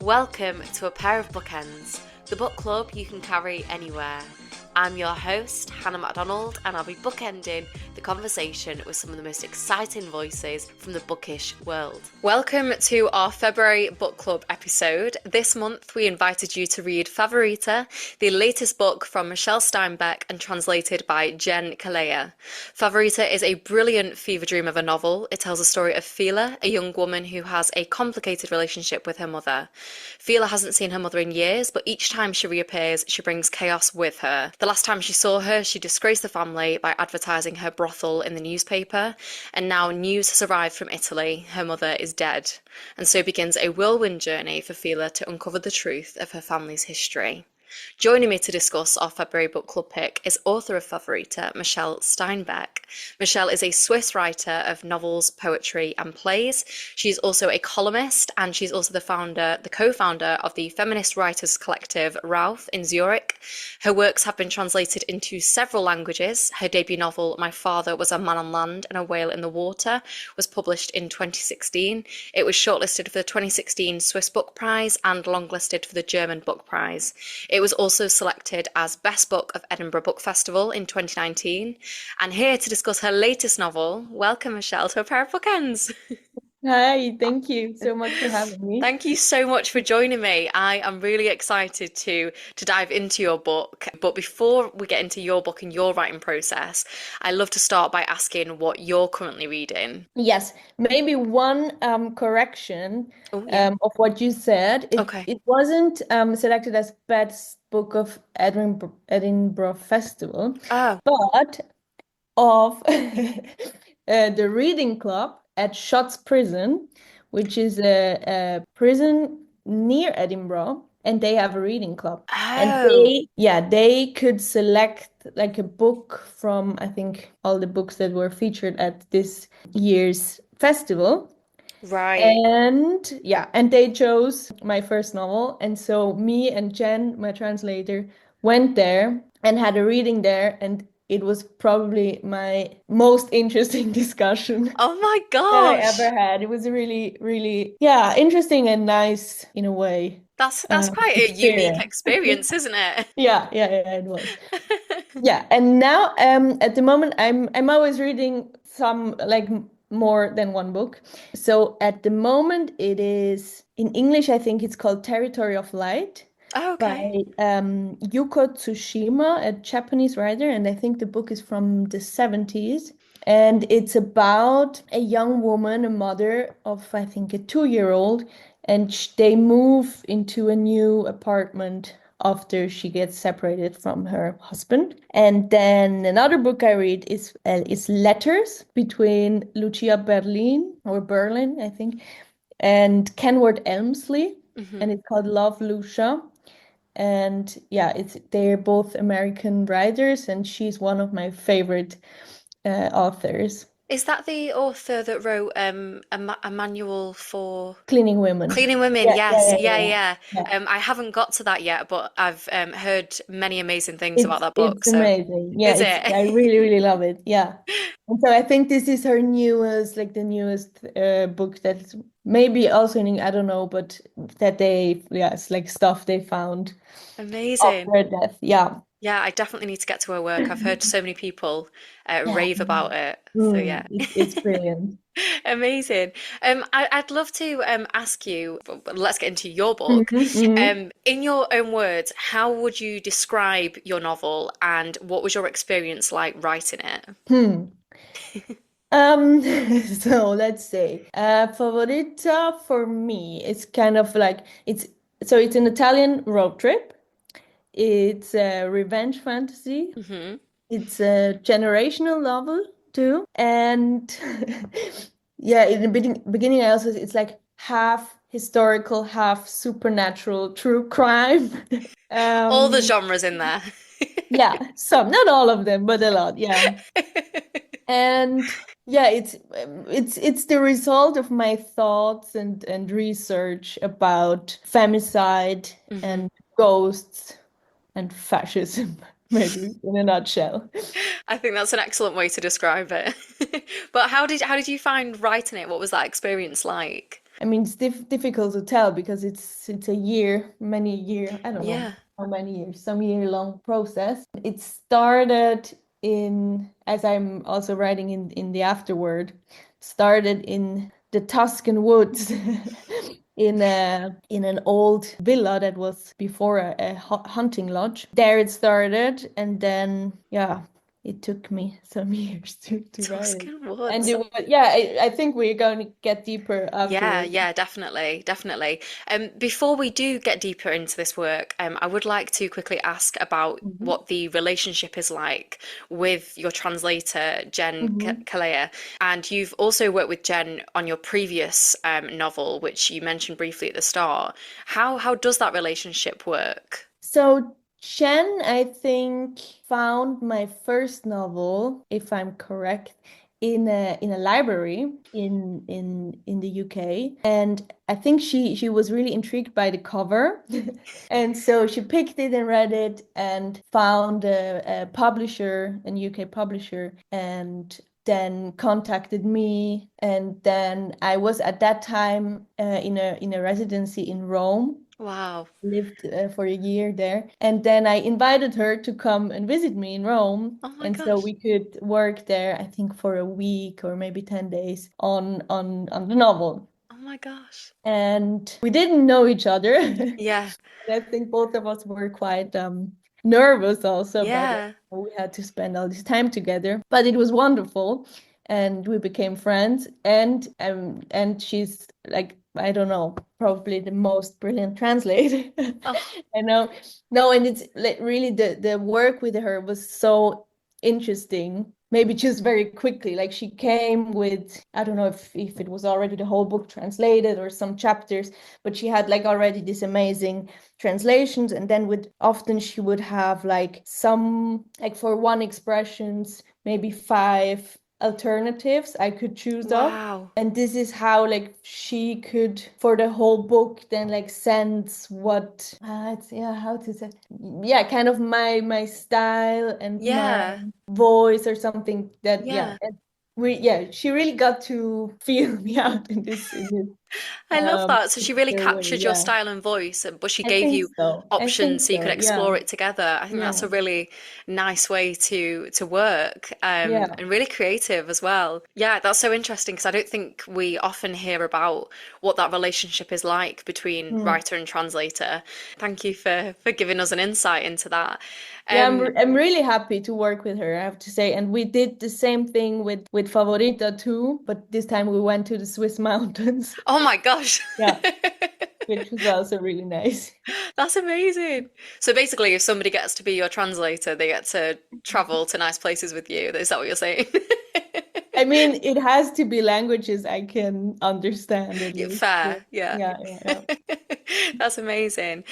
Welcome to A Pair of Bookends, the book club you can carry anywhere. I'm your host, Hannah MacDonald, and I'll be bookending the conversation with some of the most exciting voices from the bookish world. Welcome to our February book club episode. This month we invited you to read Favorita, the latest book from Michelle Steinbeck and translated by Jen Kalea. Favorita is a brilliant fever dream of a novel. It tells the story of Fila, a young woman who has a complicated relationship with her mother. Fila hasn't seen her mother in years, but each time she reappears, she brings chaos with her. The last time she saw her, she disgraced the family by advertising her brothel in the newspaper, and now news has arrived from Italy. Her mother is dead. And so begins a whirlwind journey for Fila to uncover the truth of her family's history. Joining me to discuss our February book club pick is author of Favorita, Michelle Steinbeck. Michelle is a Swiss writer of novels, poetry and plays. She's also a columnist, and she's also the co-founder of the feminist writers collective Ralph in Zurich. Her works have been translated into several languages. Her debut novel, My Father Was a Man on Land and a Whale in the Water, was published in 2016. It was shortlisted for the 2016 Swiss Book Prize and longlisted for the German Book Prize. It was also selected as Best Book of Edinburgh Book Festival in 2019. And here to discuss her latest novel, welcome Michelle to A Pair of Bookends. Hi, thank you so much for having me. Thank you so much for joining me. I am really excited to dive into your book. But before we get into your book and your writing process, I love to start by asking what you're currently reading. Yes, maybe one correction Oh, yeah. of what you said. Okay. It wasn't selected as Best Book of Edinburgh Festival, Oh, but of the Reading Club at Shotts Prison, which is a prison near Edinburgh, and they have a reading club. And oh, they could select like a book from, I think, all the books that were featured at this year's festival. right. And they chose my first novel. And so me and Jen, my translator, went there and had a reading there. And it was probably my most interesting discussion Oh my that I gosh. ever had. It was really, really, yeah, interesting and nice in a way That's quite a unique experience. experience, isn't it? Yeah, it was. Yeah, and now at the moment I'm always reading some like more than one book. So at the moment it is in English, I think it's called Territory of Light Oh, by okay. Yuko Tsushima, a Japanese writer, and I think the book is from the 70s. And it's about a young woman, a mother of, I think, a 2-year-old, and they move into a new apartment after she gets separated from her husband. And then another book I read is Letters between Lucia Berlin, I think, and Kenward Elmsley, Hmm. and it's called Love, Lucia. And yeah, they're both American writers, and she's one of my favorite authors. Is that the author that wrote a manual for Cleaning Women. cleaning women? Yeah, yeah, Yes, yeah, yeah, yeah, yeah. yeah. I haven't got to that yet, but I've heard many amazing things about It's that book. it's So, amazing. Yeah, is it's it? I really, really love it. Yeah. And so I think this is her newest, like the newest book that's maybe also in, I don't know, but that it's like stuff they found after Amazing. her death. Yeah. Yeah, I definitely need to get to her work. I've heard so many people Yeah. rave about it. So yeah. It's brilliant. Amazing. I'd love to ask you, let's get into your book. Hmm. Hmm. In your own words, how would you describe your novel and what was your experience like writing it? Hmm. So let's say, Favorita for me is kind of like it's an Italian road trip. It's a revenge fantasy. Hmm. It's a generational novel too. And yeah, in the beginning, I also it's like half historical, half supernatural, true crime. All the Um, genres in there. yeah, some, not all of them, but a lot. Yeah. And yeah, it's the result of my thoughts and research about femicide Hmm. and ghosts and fascism, maybe in a nutshell. I think that's an excellent way to describe it. But how did you find writing it? What was that experience like? I mean, it's difficult to tell because it's a year, many year, I don't know Yeah. how many years, some year-long process. It started in, as I'm also writing in the afterword, started in the Tuscan woods in an old villa that was before a hunting lodge. There it started, and then yeah, it took me some years to write it. Tuscan And Woods. it was, yeah, I think we're going to get deeper Yeah, afterwards. yeah, definitely, definitely. Before we do get deeper into this work, I would like to quickly ask about Mhm. what the relationship is like with your translator, Jen Mhm. Kalea. And you've also worked with Jen on your previous novel, which you mentioned briefly at the start. How does that relationship work? So Chen, I think, found my first novel, if I'm correct, in a library in the UK. And I think she was really intrigued by the cover. And so she picked it and read it and found a publisher, a UK publisher, and then contacted me. And then I was at that time in a residency in Rome, Wow. lived for a year there. And then I invited her to come and visit me in Rome. Oh my And so gosh. we could work there, I think, for a week or maybe 10 days on the novel. Oh my gosh. And we didn't know each other. Yeah. I think both of us were quite nervous also about like Yeah. we had to spend all this time together. But it was wonderful, and we became friends. And she's like, I don't know, probably the most brilliant translator. Oh, I know. No, and it's like really the work with her was so interesting. Maybe just very quickly, like she came with, I don't know if it was already the whole book translated or some chapters, but she had like already this amazing translations, and then with often she would have like some, like for one expressions maybe five alternatives I could choose of. wow. And this is how like she could for the whole book then like sense what it's, yeah, how to say, yeah, kind of my style and my Yeah. voice or something that, yeah. Yeah. And she really got to feel me out in this I love that. So she really particular way. captured your Yeah. style and voice, but she I gave think you so. I think options so you could so. Yeah. explore it together. I think that's Yeah. a really nice way to work, Yeah. and really creative as well. Yeah, that's so interesting because I don't think we often hear about what that relationship is like between Mm. writer and translator. Thank you for giving us an insight into that. Yeah, Um, I'm really happy to work with her, I have to say. And we did the same thing with Favorita too, but this time we went to the Swiss mountains. oh my gosh. Yeah, which was also really nice. That's amazing. So basically, if somebody gets to be your translator, they get to travel to nice places with you. Is that what you're saying? I mean, it has to be languages I can understand at Yeah, least. fair, yeah. Yeah, yeah, yeah. That's amazing.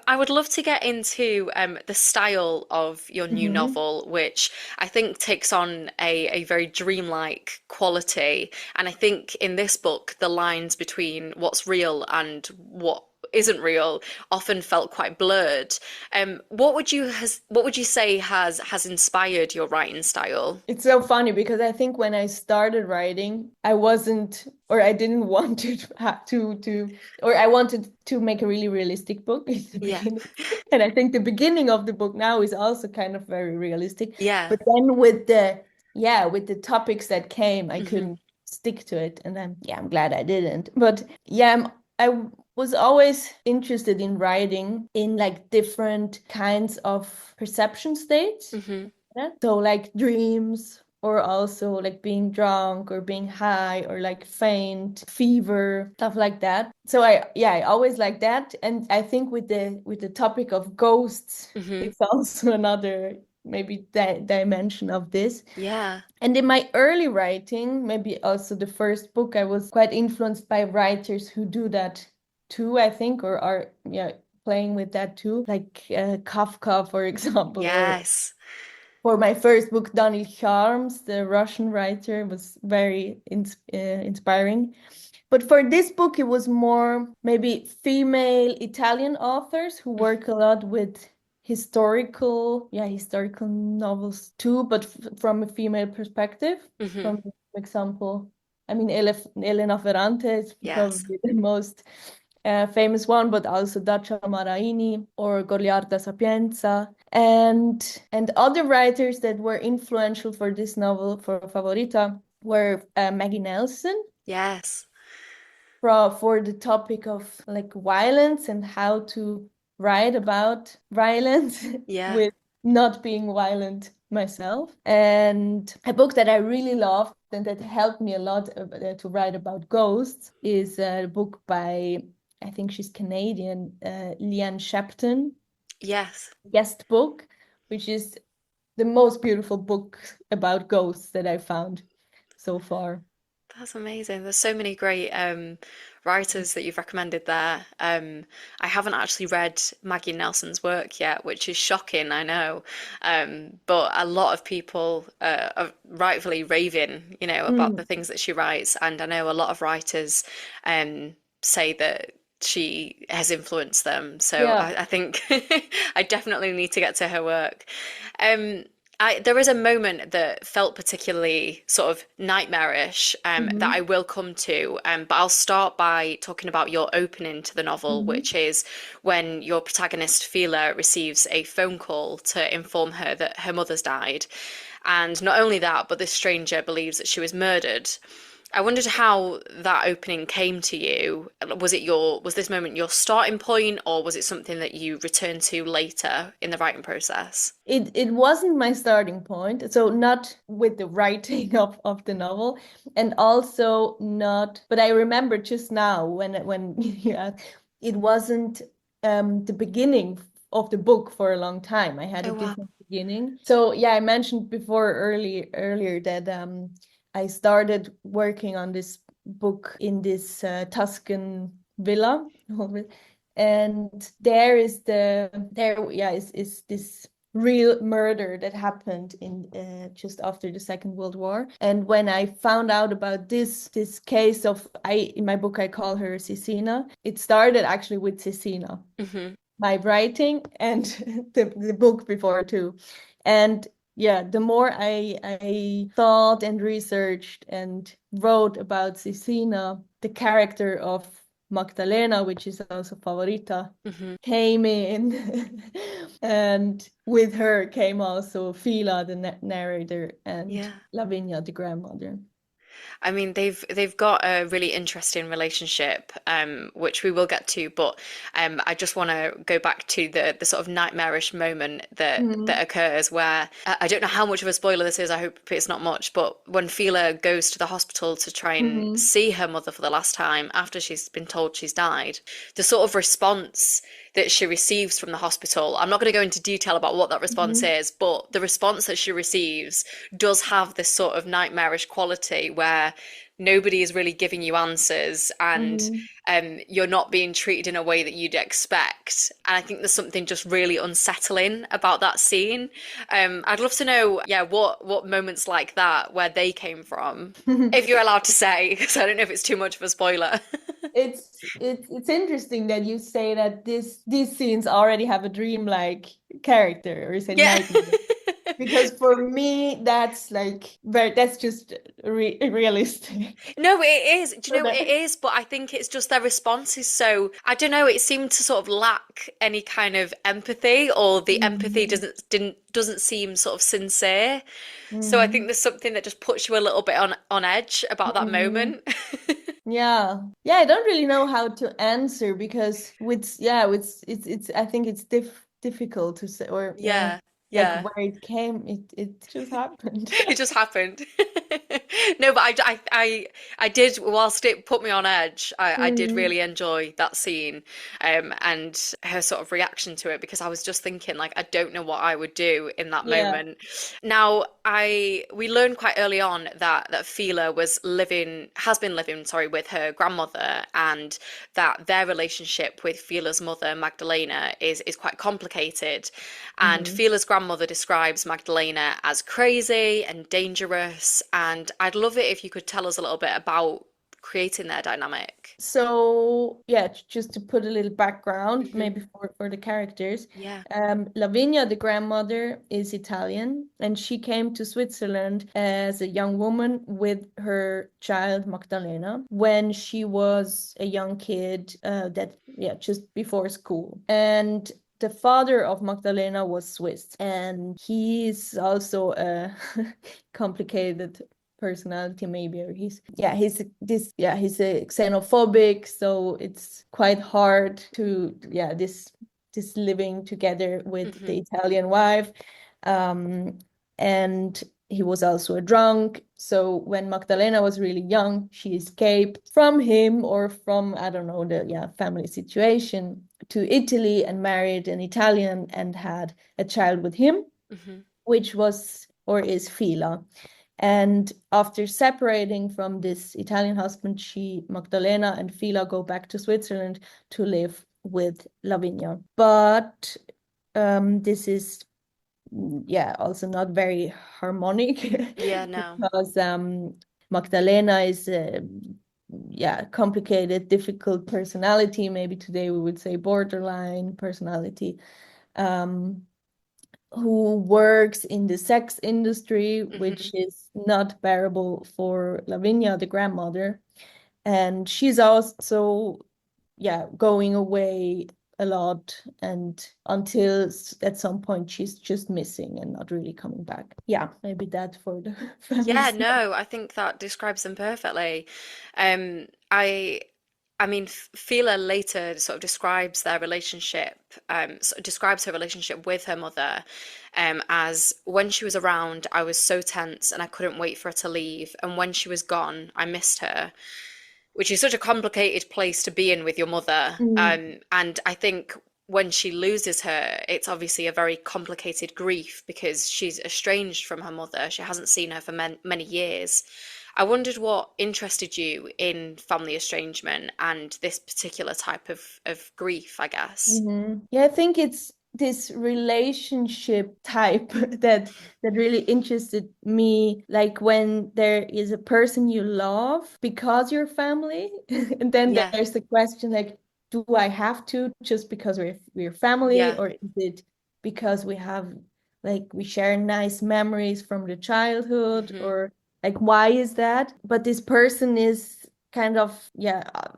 I would love to get into the style of your new Hmm. novel, which I think takes on a very dreamlike quality. And I think in this book, the lines between what's real and what isn't real often felt quite blurred. What would you say has inspired your writing style? It's so funny because I think when I started writing, I wasn't, or I didn't want to have or I wanted to make a really realistic book in the Yeah, beginning. And I think the beginning of the book now is also kind of very realistic. yeah. But then with the topics that came, I Hmm. couldn't stick to it. And I'm glad I didn't. But yeah, I was always interested in writing in like different kinds of perception states. Hmm. Yeah. So like dreams or also like being drunk or being high or like faint, fever, stuff like that. So I always like that. And I think with the topic of ghosts, Hmm. it's also another maybe dimension of this. Yeah. And in my early writing, maybe also the first book, I was quite influenced by writers who do that too, I think, or are, yeah, playing with that too, like Kafka, for example, or Yes. for my first book, Daniel Charms, the Russian writer, was very inspiring. But for this book, it was more maybe female Italian authors who work a lot with historical novels too, but from a female perspective. Hmm. From example. I mean, Elena Ferrante is Yes. probably the most famous one, but also Dacia Maraini or Goliarda Sapienza, and other writers that were influential for this novel, for Favorita, were Maggie Nelson Yes. for the topic of like violence and how to write about violence Yeah. with not being violent myself. And a book that I really loved and that helped me a lot to write about ghosts is a book by, I think she's Canadian, Leanne Shepton, Yes. Guest Book, which is the most beautiful book about ghosts that I found so far. That's amazing. There's so many great writers that you've recommended there. I haven't actually read Maggie Nelson's work yet, which is shocking, I know. But a lot of people are rightfully raving, about the Mm, things that she writes. And I know a lot of writers say that she has influenced them. So yeah. I think I definitely need to get to her work. Um, there is a moment that felt particularly sort of nightmarish that I Hmm. will come to, but I'll start by talking about your opening to the novel, Hmm. which is when your protagonist, Fila, receives a phone call to inform her that her mother's died. And not only that, but this stranger believes that she was murdered. I wondered how that opening came to you. Was this moment your starting point, or was it something that you returned to later in the writing process? It wasn't my starting point, so not with the writing of the novel, and also not. But I remember just now when yeah, it wasn't the beginning of the book for a long time. I had a Oh wow. different beginning. So yeah, I mentioned before earlier that I started working on this book in this Tuscan villa. And there yeah is this real murder that happened in just after the Second World War. And when I found out about this case of, I in my book I call her Cecina, it started actually with Cecina, Hmm. my writing and the book before too. And yeah, the more I thought and researched and wrote about Cecina, the character of Magdalena, which is also Favorita, Hmm. came in. And with her came also Fila, the narrator, and Yeah. Lavinia, the grandmother. I mean, they've got a really interesting relationship, which we will get to, but I just want to go back to the sort of nightmarish moment that Mhm. occurs where I don't know how much of a spoiler this is. I hope it's not much, but when Fila goes to the hospital to try and Mhm. see her mother for the last time after she's been told she's died, the sort of response that she receives from the hospital. I'm not going to go into detail about what that response Mhm. is, but the response that she receives does have this sort of nightmarish quality where nobody is really giving you answers and Mhm. you're not being treated in a way that you'd expect. And I think there's something just really unsettling about that scene. I'd love to know, yeah, what moments like that, where they came from, if you're allowed to say, because I don't know if it's too much of a spoiler. It's interesting that you say that these scenes already have a dreamlike character, or is a Yeah. nightmare. Because for me, that's like that's just realistic. No, it is. Do you So know it that- is? But I think it's just their response is so, I don't know, it seemed to sort of lack any kind of empathy, or the empathy Mhm. doesn't seem sort of sincere. So I think Mhm. there's something that just puts you a little bit on edge about that Mhm. moment. Yeah. Yeah, I don't really know how to answer because it's I think it's difficult to say, or yeah, Yeah, like yeah. where it came, it just happened. It just happened. No, but I did, whilst it put me on edge, I did Mhm. really enjoy that scene, and her sort of reaction to it, because I was just thinking, like, I don't know what I would do in that Yeah. moment. Now, we learned quite early on that Fila has been living, sorry, with her grandmother, and that their relationship with Fila's mother, Magdalena, is quite complicated. And Mhm. Fila's grandmother describes Magdalena as crazy and dangerous. And I'd love it if you could tell us a little bit about creating their dynamic? So yeah, just to put a little background, Hmm. maybe for the characters. Yeah. Lavinia, the grandmother, is Italian, and she came to Switzerland as a young woman with her child Magdalena when she was a young kid, that yeah, just before school. And the father of Magdalena was Swiss, and he's also a complicated personality, maybe, or he's a xenophobic, so it's quite hard to this living together with Hmm. the Italian wife. um and he was also a drunk, so when Magdalena was really young, she escaped from him, or from, I don't know, the family situation, to Italy and married an Italian and had a child with him, Hmm. which was or is Fila. And after separating from this Italian husband, Magdalena and Fila go back to Switzerland to live with Lavinia. But this is, also not very harmonic Yeah, no. because Magdalena is complicated, difficult personality. Maybe today we would say borderline personality. Um, who works in the sex industry, which Hmm. is not bearable for Lavinia, the grandmother. And she's also, going away a lot, and until at some point she's just missing and not really coming back. Yeah, maybe that for the family Yeah, stuff. no, I think that describes them perfectly. Um, I, I mean, Fila later sort of describes their relationship, sort of describes her relationship with her mother, as when she was around, I was so tense and I couldn't wait for her to leave, and when she was gone, I missed her, which is such a complicated place to be in with your mother. Mm, And I think when she loses her, it's obviously a very complicated grief because she's estranged from her mother. She hasn't seen her for many years. I wondered what interested you in family estrangement and this particular type of grief, I guess. Yeah, I think it's this relationship type that really interested me. Like when there is a person you love because you're family, and then Yeah, there's the question like, do I have to just because we're family, yeah, or is it because we share nice memories from the childhood, hmm, or like why is that? But this person is kind of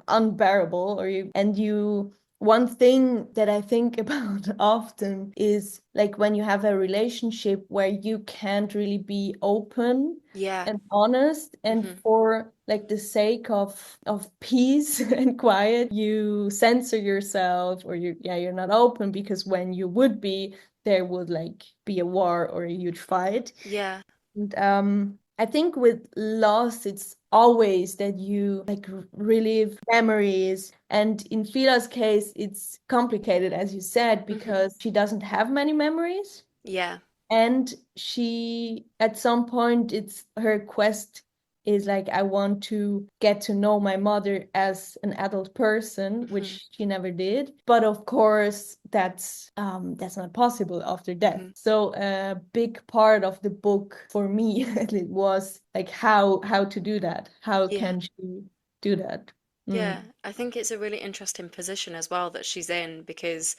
unbearable, or you one thing that I think about often is like when you have a relationship where you can't really be open yeah, and honest, and hmm, for like the sake of peace and quiet, you censor yourself, or you're not open, because when you would be, there would like be a war or a huge fight. yeah, And I think with loss, it's always that you like relive memories. And in Fila's case, it's complicated, as you said, hmm, because she doesn't have many memories. yeah, And she, at some point, it's her quest is like, I want to get to know my mother as an adult person, hmm, which she never did. But of course, that's not possible after death. hmm, So a big part of the book for me it was like how to do that. How yeah. can she do that? Yeah, Mm. I think it's a really interesting position as well that she's in because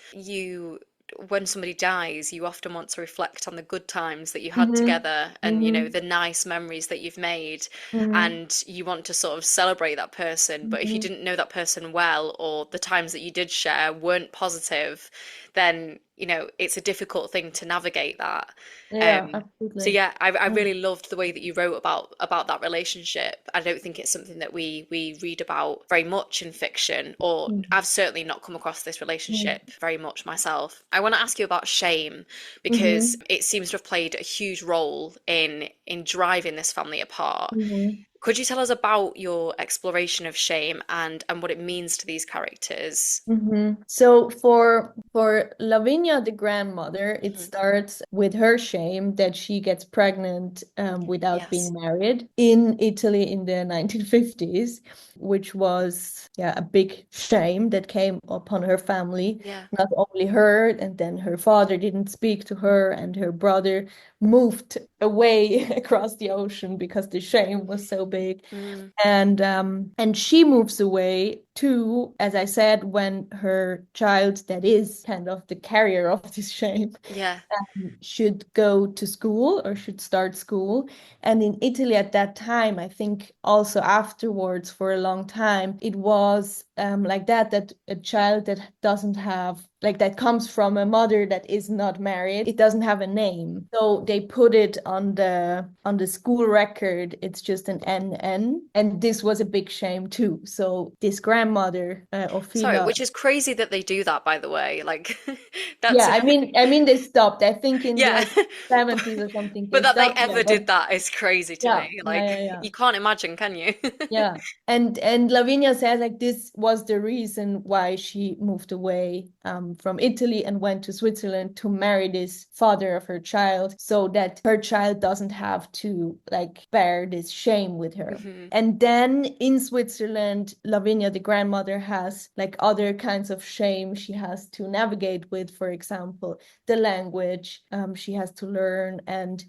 when somebody dies, you often want to reflect on the good times that you had Mm-hmm. together and, Mm-hmm. the nice memories that you've made. Mm-hmm. And you want to sort of celebrate that person. But if you Mm-hmm. didn't know that person well, or the times that you did share weren't positive, then, it's a difficult thing to navigate that. Yeah, So absolutely. yeah, I Mm. really loved the way that you wrote about that relationship. I don't think it's something that we read about very much in fiction, or Mm. I've certainly not come across this Mm. relationship very much myself. I want to ask you about shame because Mm-hmm. it seems to have played a huge role in driving this family apart. Mm-hmm. Could you tell us about your exploration of shame and what it means to these characters? So for Lavinia, the grandmother, it Hmm. starts with her shame that she gets pregnant without Yes. being married in Italy in the 1950s, which was a big shame that came upon her family. Yeah. Not only her, and then her father didn't speak to her, and her brother moved away across the ocean because the shame was so big. Mm. And she moves away too, as I said, when her child, that is kind of the carrier of this shame, Yeah. should go to school or should start school. And in Italy at that time, I think also afterwards for a long time, it was like that a child that doesn't have, like that comes from a mother that is not married, it doesn't have a name. So they put it on the school record. It's just an NN. And this was a big shame too. So this grandmother, Sorry, Ophelia. which is crazy that they do that, by the way. Like, that's Yeah, I mean they stopped. I think in yeah. the But 70s or something but they that they stopped. Yeah, ever but did that is crazy to yeah, me. yeah, Like, yeah, yeah. you can't imagine, can you? Yeah. And Lavinia says like this was the reason why she moved away from Italy and went to Switzerland to marry this father of her child so that her child doesn't have to like bear this shame with her. Hmm. And then in Switzerland, Lavinia, the grandmother, has like other kinds of shame she has to navigate with, for example, the language she has to learn, and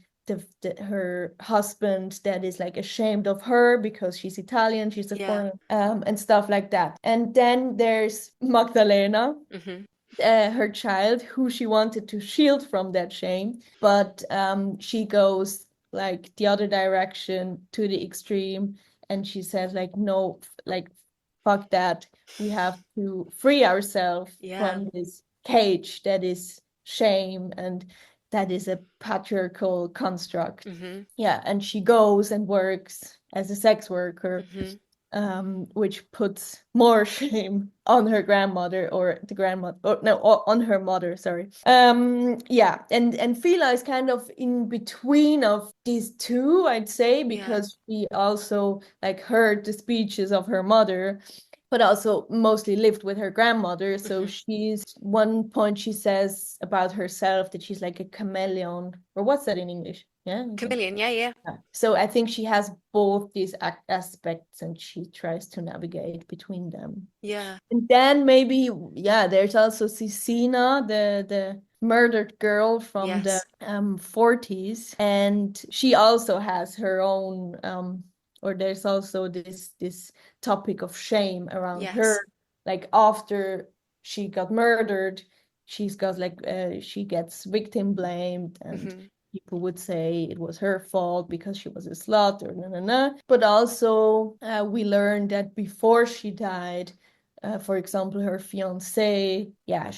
her husband that is like ashamed of her because she's Italian, she's a Yeah. foreign, and stuff like that. And then there's Magdalena, Hmm. her child, who she wanted to shield from that shame, but she goes like the other direction to the extreme, and she says like, no, like fuck that. We have to free ourselves Yeah. from this cage that is shame and that is a patriarchal construct. Hmm. Yeah, and she goes and works as a sex worker, Hmm. which puts more shame on her grandmother or the grandmother, or no, on her mother, sorry. Yeah, and Fila is kind of in between of these two, I'd say, Yeah. because she also like heard the speeches of her mother, but also mostly lived with her grandmother. So Hmm. she's one point she says about herself that she's like a chameleon, or what's that in English? Yeah, okay. Chameleon. Yeah. Yeah. Yeah. So I think she has both these aspects and she tries to navigate between them. Yeah. And then maybe, yeah, there's also Cecina, the murdered girl from the Yes. 40s. And she also has her own, or there's also this topic of shame around her. Yes. Like after she got murdered, she's got like, she gets victim blamed and Hmm. people would say it was her fault because she was a slut or na. But also, we learned that before she died, for example, her fiance, yeah,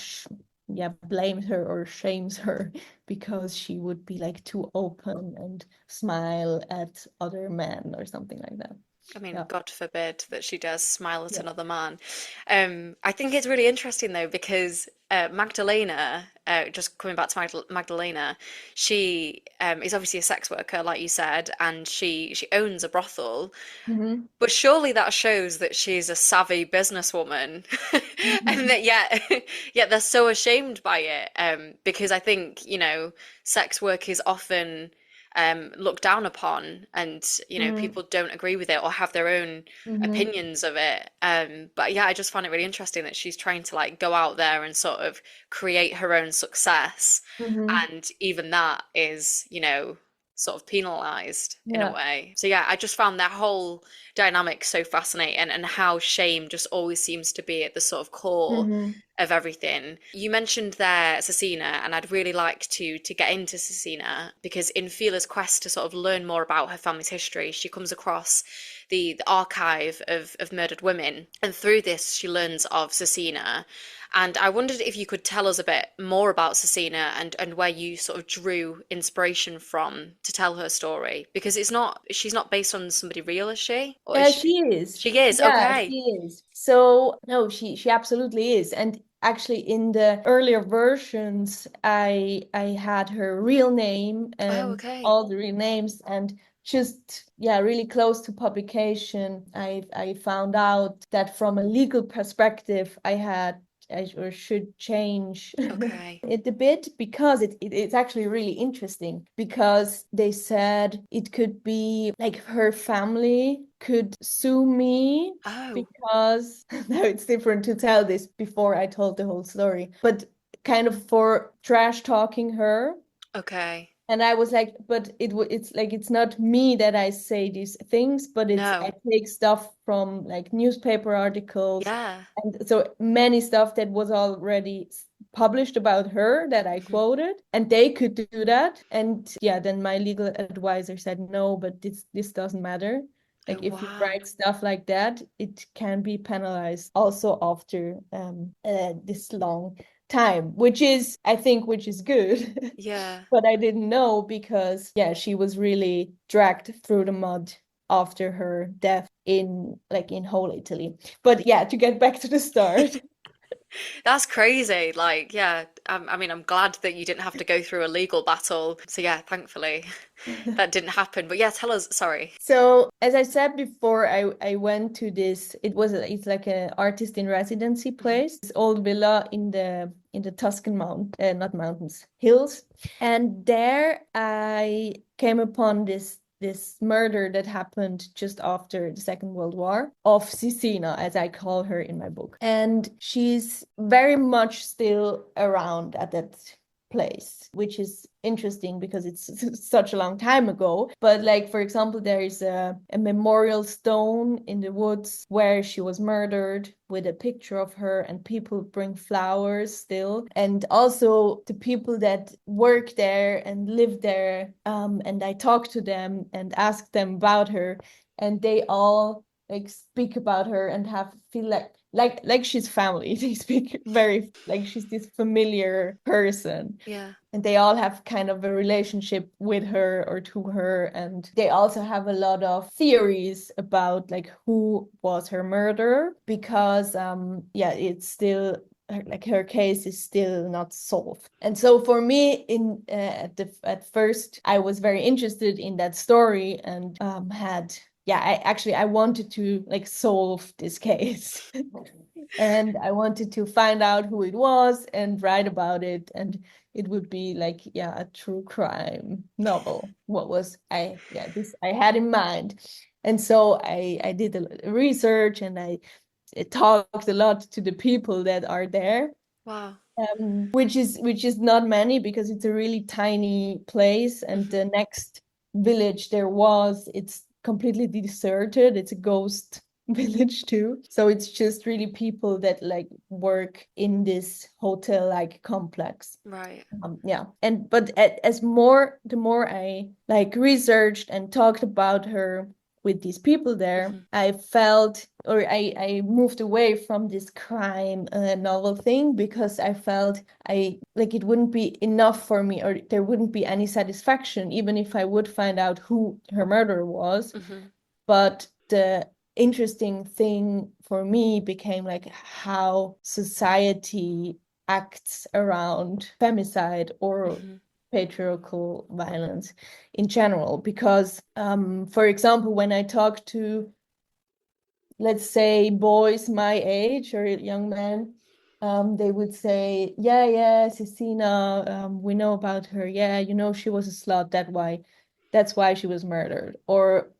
blamed her or shames her because she would be like too open and smile at other men or something like that. I mean, Yeah, God forbid that she does smile at yeah. another man. I think it's really interesting though because Magdalena, just coming back to Magdalena, she is obviously a sex worker, like you said, and she owns a brothel. Mm-hmm. But surely that shows that she's a savvy businesswoman, and Mm-hmm. that yet they're so ashamed by it. Because I think, sex work is often looked down upon, and people don't agree with it or have their own Mm-hmm. opinions of it. But yeah, I just find it really interesting that she's trying to like go out there and sort of create her own success, Mm-hmm. and even that is, sort of penalized in a Yeah. way. So yeah, I just found that whole dynamic so fascinating, and how shame just always seems to be at the sort of core Mm-hmm. of everything. You mentioned there Cecina, and I'd really like to get into Cecina because in Fila's quest to sort of learn more about her family's history, she comes across the archive of murdered women, and through this she learns of Cecina. And I wondered if you could tell us a bit more about Cecina, and where you sort of drew inspiration from to tell her story, because she's not based on somebody real, is she? Or is Yeah, she? she is. She is, Yeah, okay. she is. So no, she absolutely is. And actually, in the earlier versions, I had her real name Oh, and okay. all the real names, and just yeah, really close to publication, I found out that from a legal perspective, I or should change Okay. it a bit because it's actually really interesting because they said it could be like her family could sue me Oh, because now it's different to tell this before I told the whole story, but kind of for trash talking her. okay. And I was like, but it's like it's not me that I say these things, but it's I No. take stuff from like newspaper articles Yeah. and so many stuff that was already published about her that I Hmm. quoted, and they could do that. And yeah, then my legal advisor said no, but this doesn't matter. Oh, Like if you wow. write stuff like that, it can be penalized also after this long time, which is I think which is good. Yeah. But I didn't know because yeah, she was really dragged through the mud after her death in like in whole Italy. But yeah, to get back to the start. That's crazy. Like, yeah, I mean, I'm glad that you didn't have to go through a legal battle. So, yeah, thankfully that didn't happen. But yeah, tell us, sorry. So as I said before, I went to this. It's like an artist in residency Mhm. place, this old villa in the Tuscan not mountains, hills, and there I came upon this murder that happened just after the Second World War of Cicina, as I call her in my book, and she's very much still around at that place, which is interesting because it's such a long time ago. But like, for example, there is a memorial stone in the woods where she was murdered with a picture of her, and people bring flowers still. And also the people that work there and live there, and I talk to them and ask them about her, and they all like speak about her and have feel like she's family. They speak very like she's this familiar person, Yeah. and they all have kind of a relationship with her or to her, and they also have a lot of theories about like who was her murderer, because yeah, it's still like her case is still not solved. And so for me at first I was very interested in that story, and had yeah, I wanted to like solve this case. And I wanted to find out who it was and write about it. And it would be like, yeah, a true crime novel. What was this I had in mind. And so I did a research, and I talked a lot to the people that are there, Wow. which is not many because it's a really tiny place, and Hmm. the next village there was, it's completely deserted. It's a ghost village too. So it's just really people that like work in this hotel like complex. Right. Yeah, and but the more I like researched and talked about her with these people there, Hmm. I felt, or I moved away from this crime novel thing, because I felt I like it wouldn't be enough for me, or there wouldn't be any satisfaction even if I would find out who her murderer was. Hmm. But the interesting thing for me became like how society acts around femicide or Hmm. patriarchal violence in general. Because, for example, when I talk to, let's say, boys my age or young men, they would say, yeah, yeah, Cecina, we know about her. Yeah, you know, she was a slut. That's why she was murdered. Or,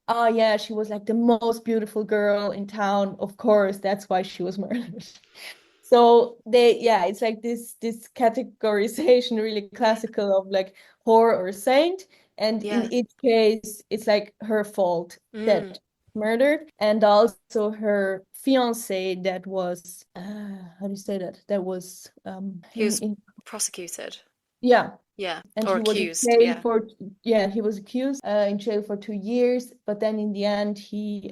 oh yeah, she was like the most beautiful girl in town. Of course, that's why she was murdered. So yeah, it's like this categorization, really Yeah. classical of like whore or saint, and Yeah. in each case, it's like her fault Mm. that murdered, and also her fiance that was how do you say that? That was He was in prosecuted. yeah, Yeah. and Or he was in accused. jail Yeah. for yeah, he was accused in jail for 2 years, but then in the end he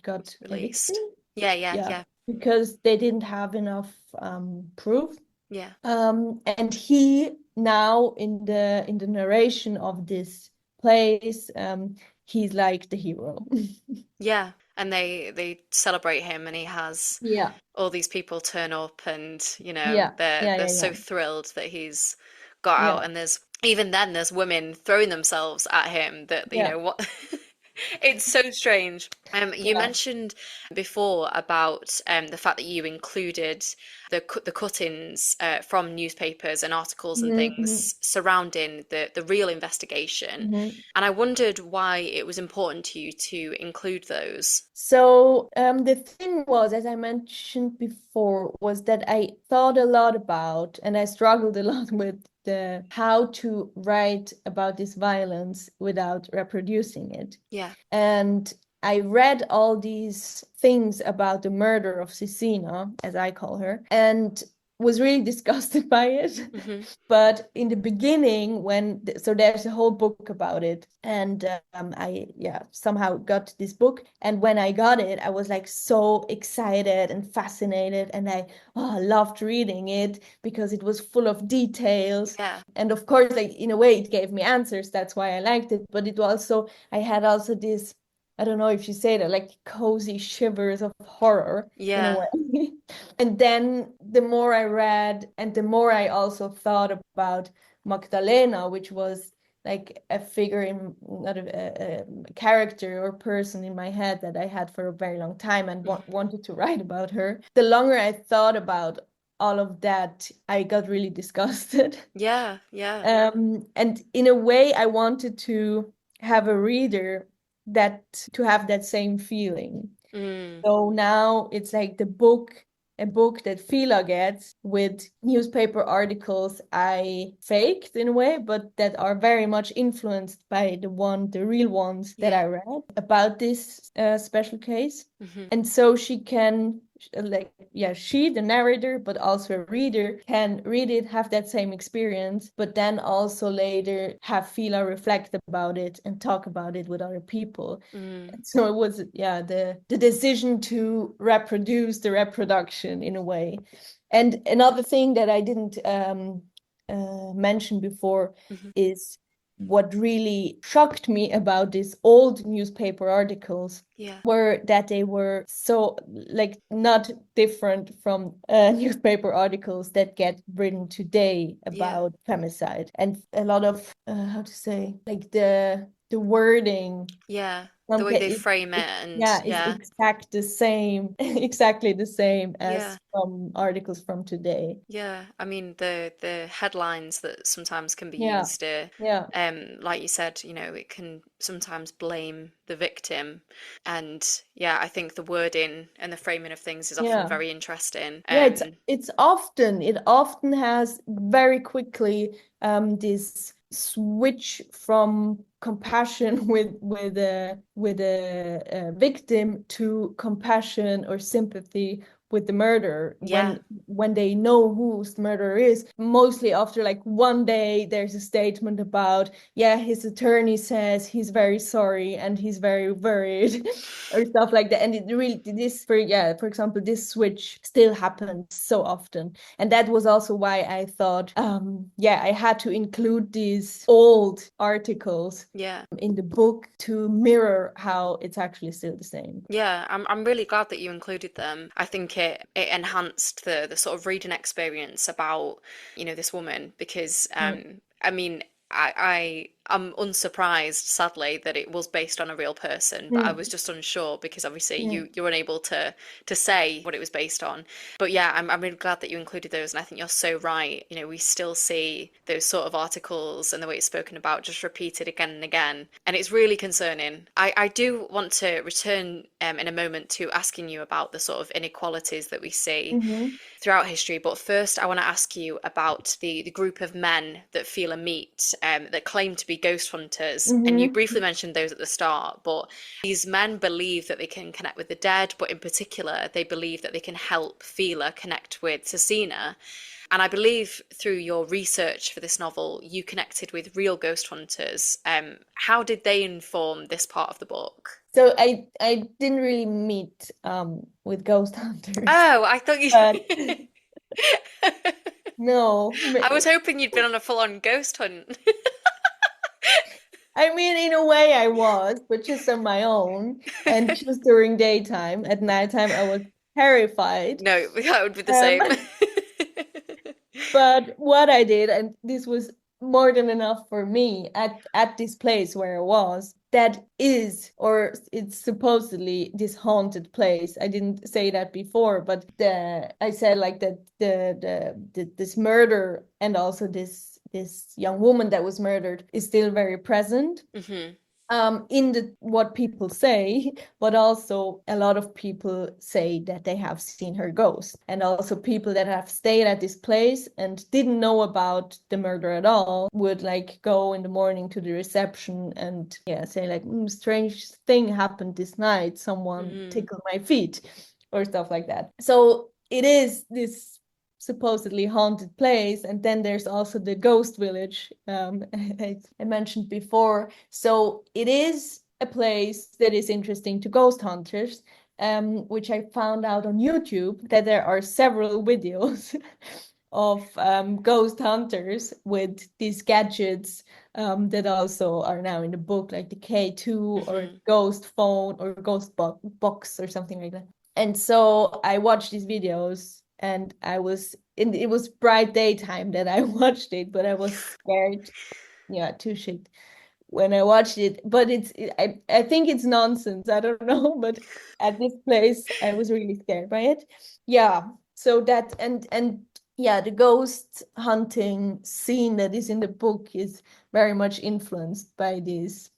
got Was evicted. released. Yeah. Yeah. Yeah, Yeah. because they didn't have enough proof. Yeah. And he now in the narration of this place, he's like the hero. Yeah. And they celebrate him, and he has Yeah, all these people turn up, and yeah, yeah, they're yeah, so yeah, thrilled that he's got yeah, out. And there's even then there's women throwing themselves at him that yeah. what it's so strange. You mentioned before about the fact that you included the cuttings from newspapers and articles and Mhm, things surrounding the real investigation, mhm. and I wondered why it was important to you to include those. So the thing was, as I mentioned before, was that I thought a lot about, and I struggled a lot with the how to write about this violence without reproducing it. Yeah. And I read all these things about the murder of Cecina, as I call her, and was really disgusted by it. Hmm. But in the beginning, so there's a whole book about it, and I somehow got this book, and when I got it, I was like so excited and fascinated, and I loved reading it because it was full of details, Yeah. and of course, like in a way, it gave me answers. That's why I liked it. But it also I had also this, I don't know if you say that, like cozy shivers of horror in a Yeah. way. And then the more I read and the more I also thought about Magdalena, which was like a figure in not a character or person in my head that I had for a very long time and Mhm. wanted to write about her. The longer I thought about all of that, I got really disgusted. Yeah. Yeah. And in a way, I wanted to have a reader that to have that same feeling. Mm. So now it's like a book that Fila gets with newspaper articles I faked in a way, but that are very much influenced by the real ones that Yeah. I read about this special case. Hmm. And so she can, like, yeah, she, the narrator, but also a reader, can read it, have that same experience, but then also later have Fila reflect about it and talk about it with other people. Mm. So it was, yeah, the decision to reproduce the reproduction in a way. And another thing that I didn't mention before Hmm. is what really shocked me about these old newspaper articles Yeah. were that they were so like not different from newspaper articles that get written today Yeah. about femicide, and a lot of how to say, like the wording Yeah. The some way ca- they frame it and yeah, is yeah. exact the same, exactly the same Yeah. as from articles from today. Yeah, I mean the headlines that sometimes can be Yeah, used, yeah, like you said, it can sometimes blame the victim, and yeah, I think the wording and the framing of things is often yeah. very interesting. Yeah, it often has very quickly this switch from compassion with a victim to compassion or sympathy with the murderer Yeah. when they know who the murderer is. Mostly after like one day, there's a statement about, yeah, his attorney says he's very sorry and he's very worried or stuff like that. And it really, for example, this switch still happens so often. And that was also why I thought, I had to include these old articles Yeah. in the book to mirror how it's actually still the same. Yeah, I'm really glad that you included them. I think it enhanced the sort of reading experience about, this woman because Mm. I mean I'm unsurprised, sadly, that it was based on a real person, but I was Mm. just unsure because obviously Mm. you're unable to say what it was based on. But yeah, I'm really glad that you included those, and I think you're so right. We still see those sort of articles and the way it's spoken about just repeated again and again, and it's really concerning. I do want to return in a moment to asking you about the sort of inequalities that we see Mhm. throughout history. But first, I want to ask you about the group of men that Fila meet that claim to be ghost hunters. And you Mhm. briefly mentioned those at the start, but these men believe that they can connect with the dead, but in particular, they believe that they can help Fila connect with Cecina. And I believe through your research for this novel, you connected with real ghost hunters. How did they inform this part of the book? So I didn't really meet with ghost hunters, Oh, I thought you. but no. I was hoping you'd been on a full-on ghost hunt. I mean, in a way I was, but just on my own and just during daytime. At nighttime, I was terrified. No, that would be the Um, same. but what I did, and this was more than enough for me at this place where I was. That is, or it's supposedly this haunted place. I didn't say that before, but I said like that this murder and also this young woman that was murdered is still very present. Mm-hmm. In the what people say, but also a lot of people say that they have seen her ghost, and also people that have stayed at this place and didn't know about the murder at all would like go in the morning to the reception and yeah say like strange thing happened this night, someone Mm-hmm. tickled my feet or stuff like that. So it is this supposedly haunted place, and then there's also the ghost village I mentioned before. So it is a place that is interesting to ghost hunters, which I found out on YouTube that there are several videos of ghost hunters with these gadgets that also are now in the book, like the K2 or Mm-hmm. ghost phone or ghost box or something like that. And so I watched these videos, and it was bright daytime that I watched it, but I was scared, yeah, to shit when I watched it. But I think it's nonsense. I don't know, but at this place I was really scared by it. Yeah. So that and yeah, the ghost hunting scene that is in the book is very much influenced by these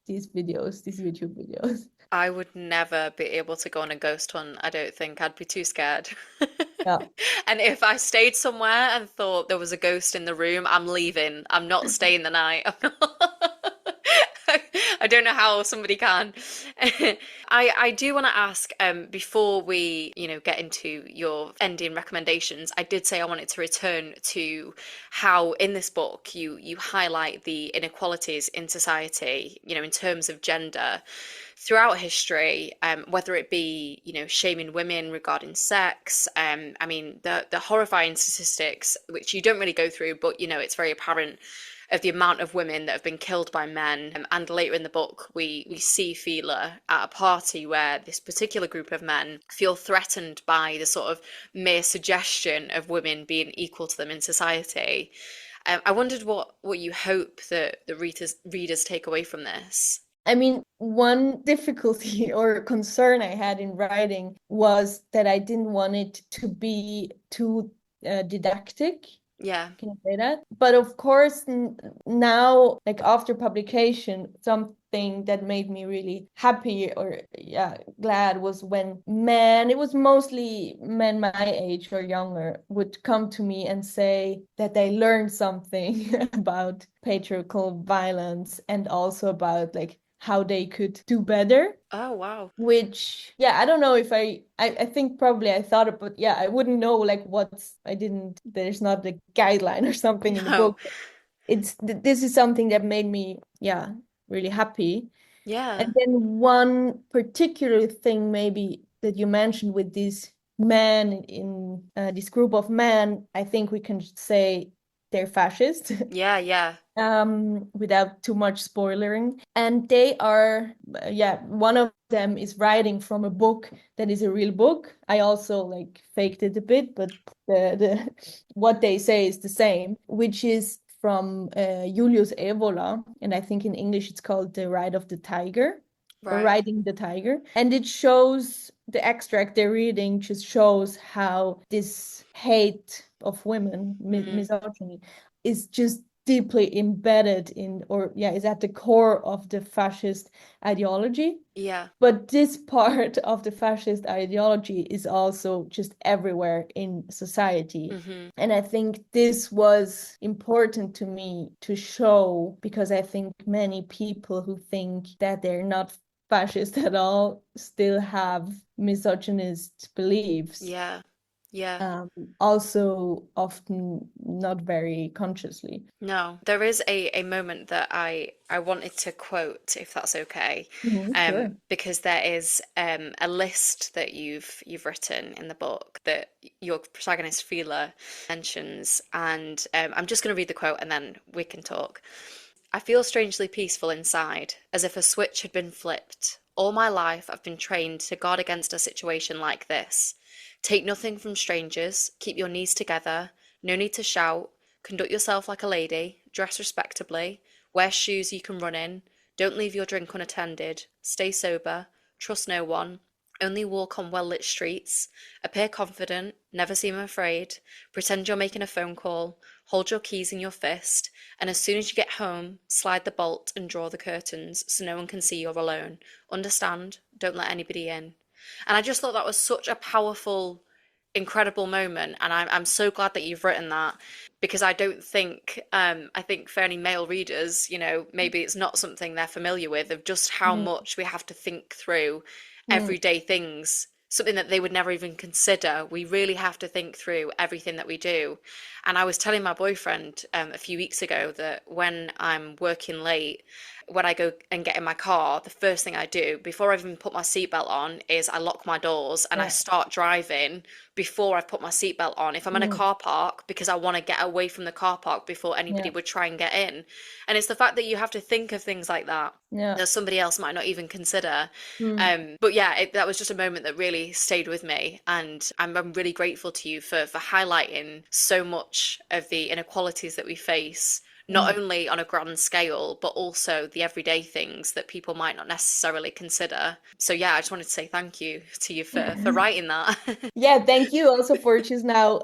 videos, these YouTube videos. I would never be able to go on a ghost hunt. I don't think I'd be too scared. Yeah. And if I stayed somewhere and thought there was a ghost in the room, I'm leaving. I'm not staying the night. I'm not... I don't know how somebody can. I do want to ask, before we, get into your ending recommendations, I did say I wanted to return to how in this book you highlight the inequalities in society, in terms of gender throughout history, whether it be, shaming women regarding sex. I mean, the horrifying statistics, which you don't really go through, but, it's very apparent of the amount of women that have been killed by men. And later in the book, we see Fila at a party where this particular group of men feel threatened by the sort of mere suggestion of women being equal to them in society. I wondered what you hope that the readers take away from this. I mean, one difficulty or concern I had in writing was that I didn't want it to be too didactic. Yeah. Can I say that? But of course, now, like after publication, something that made me really happy or yeah, glad was when men, it was mostly men my age or younger, would come to me and say that they learned something about patriarchal violence and also about like how they could do better. Oh, wow. Which, yeah, I don't know if I think probably I thought it, but yeah, I wouldn't know like I didn't, there's not a guideline or something in the No. book. This is something that made me, yeah, really happy. And Yeah. then one particular thing maybe that you mentioned with this man in this group of men, I think we can say they're fascist. Yeah, yeah. Without too much spoilering. And they are, yeah, one of them is writing from a book that is a real book. I also like faked it a bit, but the what they say is the same, which is from Julius Evola, and I think in English it's called The Ride of the Tiger or Right. Riding the Tiger. And it shows the extract they're reading just shows how this hate of women, Mm. misogyny, is just deeply embedded in, or yeah, is at the core of the fascist ideology. Yeah. But this part of the fascist ideology is also just everywhere in society. Hmm. And I think this was important to me to show because I think many people who think that they're not fascist at all still have misogynist beliefs, Yeah. Yeah. um, also often not very consciously. No, there is a moment that I wanted to quote, if that's okay, Sure. because there is a list that you've written in the book that your protagonist Fila mentions, and I'm just going to read the quote and then we can talk. I feel strangely peaceful inside, as if a switch had been flipped. All my life I've been trained to guard against a situation like this. Take nothing from strangers, keep your knees together, no need to shout, conduct yourself like a lady, dress respectably, wear shoes you can run in, don't leave your drink unattended, stay sober, trust no one, only walk on well-lit streets, appear confident, never seem afraid, pretend you're making a phone call, hold your keys in your fist, and as soon as you get home, slide the bolt and draw the curtains so no one can see you're alone. Understand? Don't let anybody in. And I just thought that was such a powerful, incredible moment, and I'm so glad that you've written that, because I don't think I think for any male readers, maybe it's not something they're familiar with, of just how Mm, much we have to think through mm, everyday things, something that they would never even consider. We really have to think through everything that we do. And I was telling my boyfriend a few weeks ago that when I'm working late, when I go and get in my car, the first thing I do before I even put my seatbelt on is I lock my doors and I yeah. start driving before I've put my seatbelt on. If I'm in a Mm, car park, because I want to get away from the car park before anybody yeah. would try and get in. And it's the fact that you have to think of things like that Yeah. that somebody else might not even consider. Mm. But yeah, that was just a moment that really stayed with me, and I'm really grateful to you for highlighting so much of the inequalities that we face, not Mm. only on a grand scale, but also the everyday things that people might not necessarily consider. So yeah, I just wanted to say thank you to you for writing that Yeah, thank you also for just now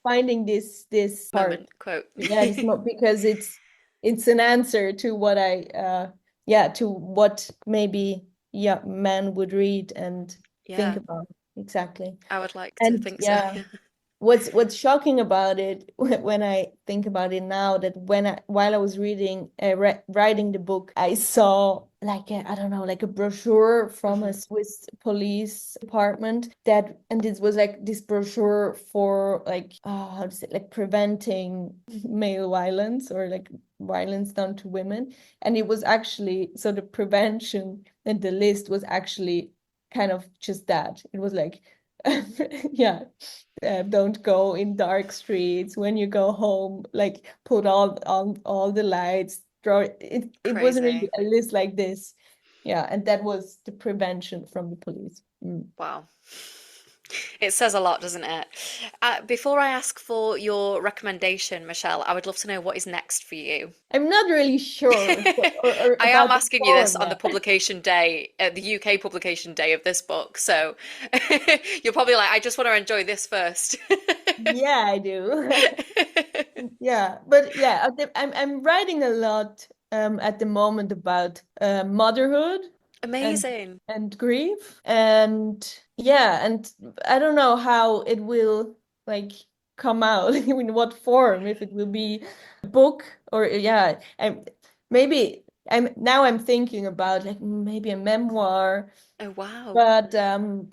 finding this part. moment quote. Yeah, this because it's an answer to what I yeah, to what maybe yeah, men would read and think Yeah, about. Exactly. I would like to And think so. yeah, what's shocking about it when I think about it now, that while I was reading writing the book, I saw like I don't know, like a brochure from a Mhm. Swiss police department, that, and this was like this brochure for like how to say, like preventing male violence, or like violence done to women. And it was actually, so the prevention and the list was actually kind of just that. It was like yeah, don't go in dark streets. When you go home, like put all the lights. Draw it. It wasn't really Crazy. a list like this. Yeah, and that was the prevention from the police. Mm. Wow. It says a lot, doesn't it? Before I ask for your recommendation, Michelle, I would love to know what is next for you. I'm not really sure or I am about the asking you this on the format. publication day, the UK publication day of this book, so you're probably like, I just want to enjoy this first. Yeah, I do. Yeah, but yeah, I'm writing a lot at the moment about motherhood and Amazing. grief, and yeah, and I don't know how it will like come out in what form, if it will be a book or yeah, and maybe I'm thinking about like maybe a memoir, Oh, wow. but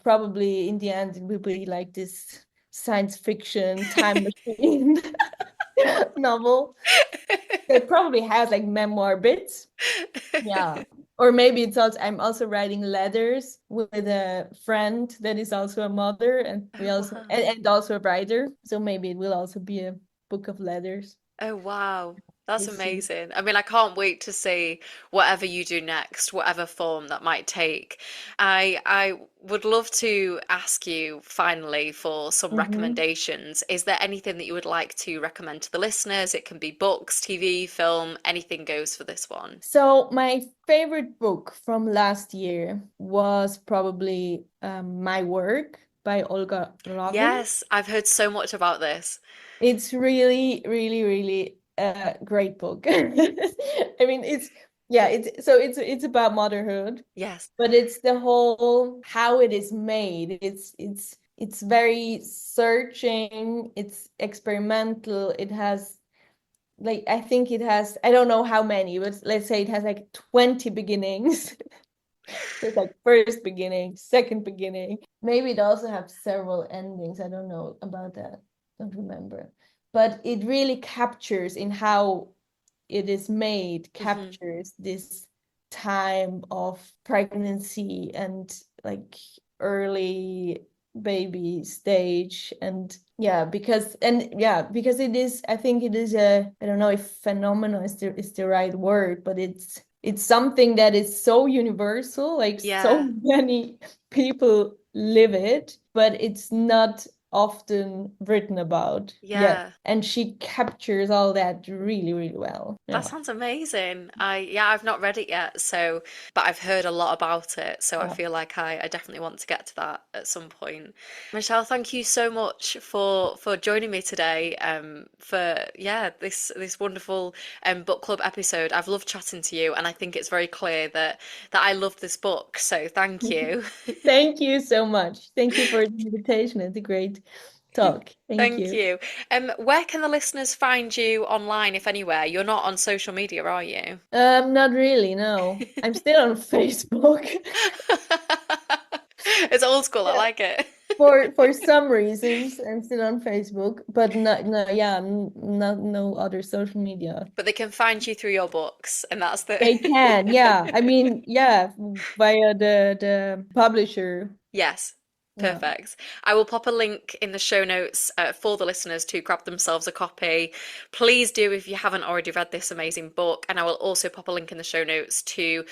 probably in the end it will be like this science fiction time machine novel that probably has like memoir bits. Yeah. Or maybe it's also, I'm also writing letters with a friend that is also a mother, and we Oh, also wow. and also a writer. So maybe it will also be a book of letters. Oh, wow. That's We'll see. amazing. I mean, I can't wait to see whatever you do next, whatever form that might take. I would love to ask you finally for some Mhm. recommendations. Is there anything that you would like to recommend to the listeners? It can be books, TV, film, anything goes for this one. So my favorite book from last year was probably My Work by Olga Ravin. Yes, I've heard so much about this. It's really, really, really a great book. I mean, it's yeah, it's about motherhood, Yes. but it's the whole how it is made. It's very searching, it's experimental. It has like I think it has, I don't know how many, but let's say it has like 20 beginnings. There's like first beginning, second beginning. Maybe it also has several endings. I don't know about that. Don't remember. But it really captures in how it is made, Hmm. captures this time of pregnancy and like early baby stage. And because it is, I think it is a, I don't know if phenomenon is the right word, but it's something that is so universal, like so Yeah. many people live it, but it's not often written about yet. Yeah. And she captures all that really, really well. That Yeah. sounds amazing. I've not read it yet, so but I've heard a lot about it, so I Yeah. feel like I definitely want to get to that at some point. Michelle, thank you so much for joining me today. For this wonderful book club episode. I've loved chatting to you, and I think it's very clear that I love this book. So thank you. Thank you so much. Thank you for the invitation. It's a great talk. Thank Thank you. you. Where can the listeners find you online, if anywhere? You're not on social media, are you? Not really, no. I'm still on Facebook. It's old school. I Yeah. like it. For some reasons, I'm still on Facebook, but no other social media. But they can find you through your books, and that's the They can, yeah. I mean, yeah, via the publisher. yes. Yeah. Perfect. I will pop a link in the show notes for the listeners to grab themselves a copy. Please do if you haven't already read this amazing book. And I will also pop a link in the show notes to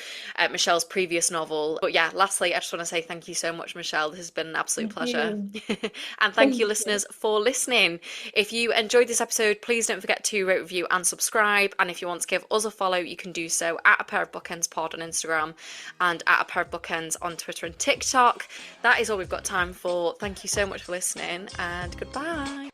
Michelle's previous novel. But yeah, lastly, I just want to say thank you so much, Michelle. This has been an absolute Thank pleasure. you. And thank you, Thank you. listeners, for listening. If you enjoyed this episode, please don't forget to rate, review, and subscribe. And if you want to give us a follow, you can do so at A Pair of Bookends Pod on Instagram and at A Pair of Bookends on Twitter and TikTok. That is all we've got time for. Thank you so much for listening, and goodbye.